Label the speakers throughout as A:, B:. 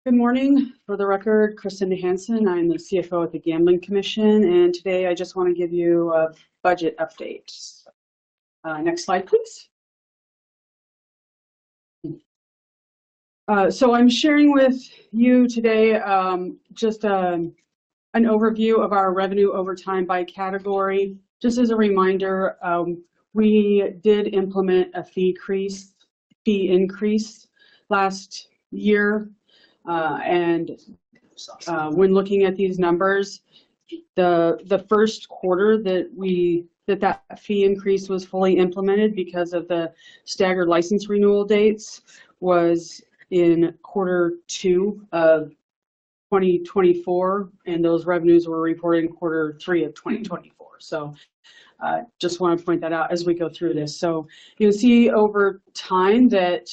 A: Good morning. For the record, Kriscinda Hansen. I'm the CFO at the Gambling Commission, and today I just want to give you a budget update. Next slide, please. So I'm sharing with you today just an overview of our revenue over time by category. Just as a reminder, we did implement a fee increase last year. When looking at these numbers, the first quarter that fee increase was fully implemented because of the staggered license renewal dates was in Q2 of 2024, and those revenues were reported in Q3 of 2024. So just want to point that out as we go through this. So you'll see over time that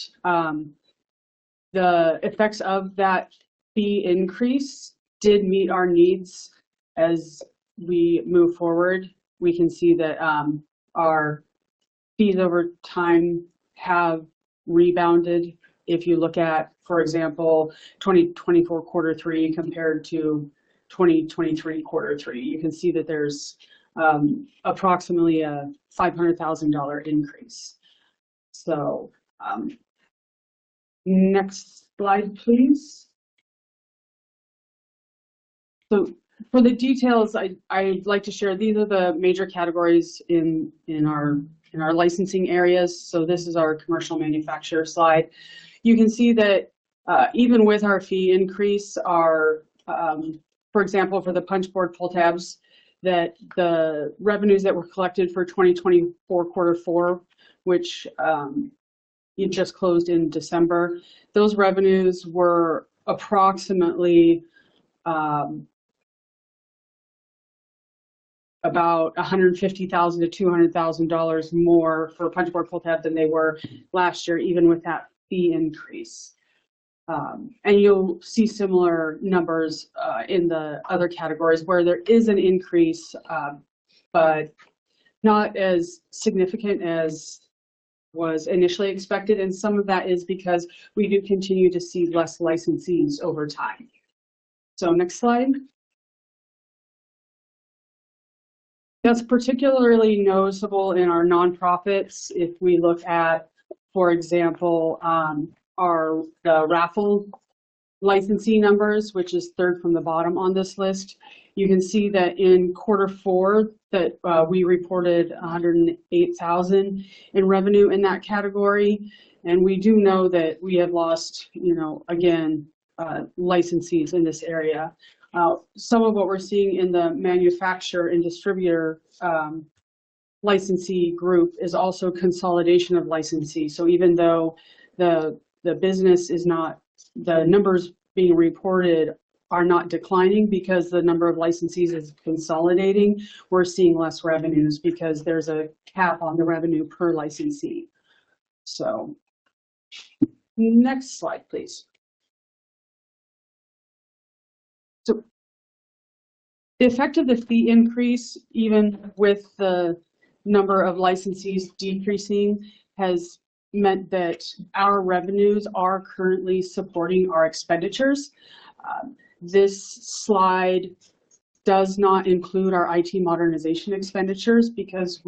A: the effects of that fee increase did meet our needs as we move forward. We can see that our fees over time have rebounded. If you look at, for example, 2024 Q3 compared to 2023 Q3, you can see that there's approximately a $500,000 increase. So next slide, please. So for the details, I'd like to share, these are the major categories in our licensing areas. So this is our commercial manufacturer slide. You can see that even with our fee increase, for example, for the punch board pull tabs, that the revenues that were collected for 2024 Q4, which it just closed in December, those revenues were approximately about $150,000 to $200,000 more for punch board pull tab than they were last year, even with that fee increase. And you'll see similar numbers in the other categories where there is an increase, but not as significant as was initially expected. And some of that is because we do continue to see less licensees over time. So next slide. That's particularly noticeable in our nonprofits. If we look at, for example, the raffle licensee numbers, which is third from the bottom on this list, you can see that in Q4 that we reported $108,000 in revenue in that category. And we do know that we have lost, again, licensees in this area. Some of what we're seeing in the manufacturer and distributor licensee group is also consolidation of licensees. So even though the business is not, the numbers being reported are not declining because the number of licensees is consolidating, we're seeing less revenues because there's a cap on the revenue per licensee. So next slide, please. So the effect of the fee increase, even with the number of licensees decreasing, has meant that our revenues are currently supporting our expenditures. This slide does not include our IT modernization expenditures because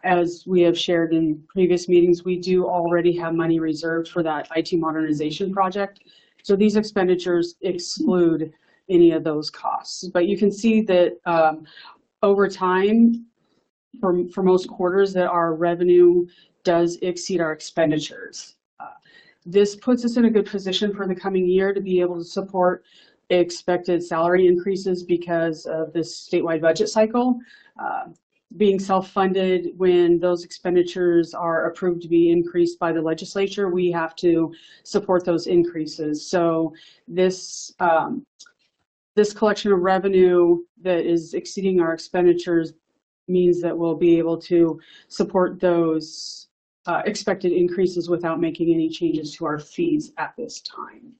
A: as we have shared in previous meetings, we do already have money reserved for that IT modernization project. So these expenditures exclude any of those costs. But you can see that over time, for most quarters, that our revenue does exceed our expenditures. This puts us in a good position for the coming year to be able to support expected salary increases because of this statewide budget cycle. Being self-funded, when those expenditures are approved to be increased by the legislature, we have to support those increases. So this collection of revenue that is exceeding our expenditures means that we'll be able to support those expected increases without making any changes to our fees at this time.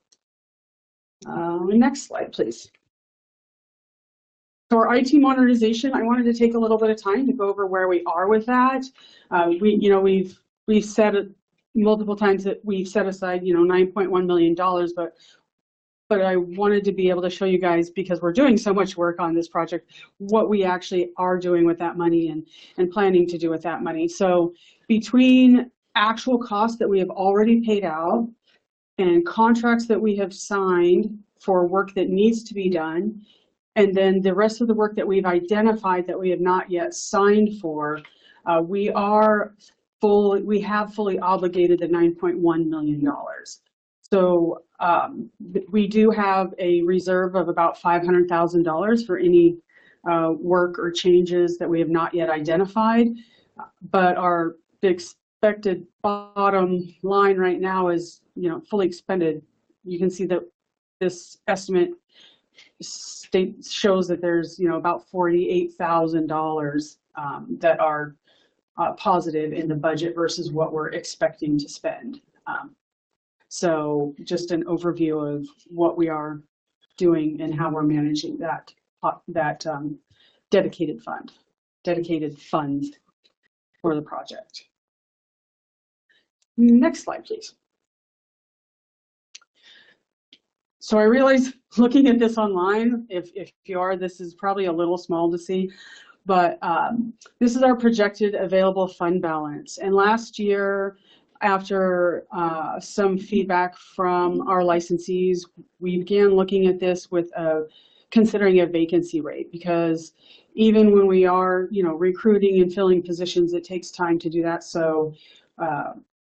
A: Next slide, please. So our IT modernization, I wanted to take a little bit of time to go over where we are with that. We've said it multiple times that we've set aside $9.1 million, but but I wanted to be able to show you guys, because we're doing so much work on this project, what we actually are doing with that money and planning to do with that money. So between actual costs that we have already paid out and contracts that we have signed for work that needs to be done, and then the rest of the work that we've identified that we have not yet signed for, we have fully obligated the $9.1 million. So we do have a reserve of about $500,000 for any work or changes that we have not yet identified. But our expected bottom line right now is, fully expended. You can see that this estimate shows that there's, about $48,000 that are positive in the budget versus what we're expecting to spend. So just an overview of what we are doing and how we're managing that dedicated funds for the project. Next slide, please. So I realize, looking at this online, if you are, this is probably a little small to see, but this is our projected available fund balance. And last year, after some feedback from our licensees, we began looking at this with considering a vacancy rate, because even when we are, recruiting and filling positions, it takes time to do that. So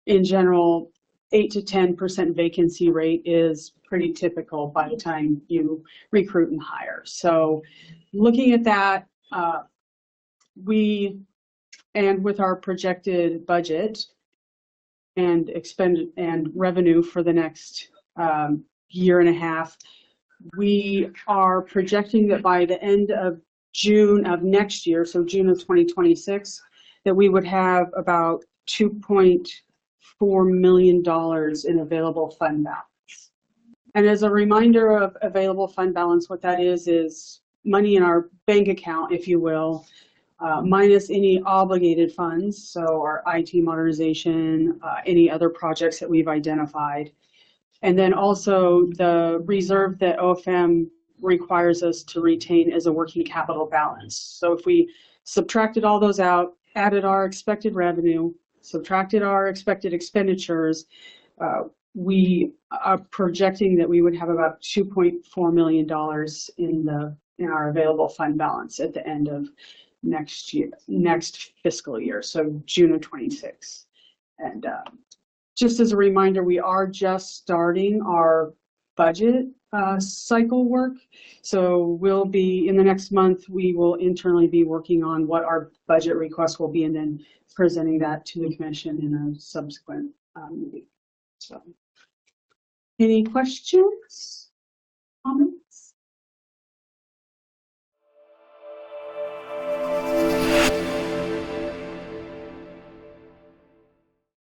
A: in general, 8 to 10% vacancy rate is pretty typical by the time you recruit and hire. So looking at that, with our projected budget and revenue for the next year and a half, we are projecting that by the end of June of next year, so June of 2026, that we would have about $2.4 million in available fund balance. And as a reminder of available fund balance, what that is money in our bank account, if you will, minus any obligated funds, so our IT modernization, any other projects that we've identified. And then also the reserve that OFM requires us to retain as a working capital balance. So if we subtracted all those out, added our expected revenue, subtracted our expected expenditures, we are projecting that we would have about $2.4 million in our available fund balance at the end of next fiscal year, so June of 26. And just as a reminder, we are just starting our budget cycle work. So we'll be, in the next month, we will internally be working on what our budget request will be and then presenting that to the commission in a subsequent meeting. So any questions, comments?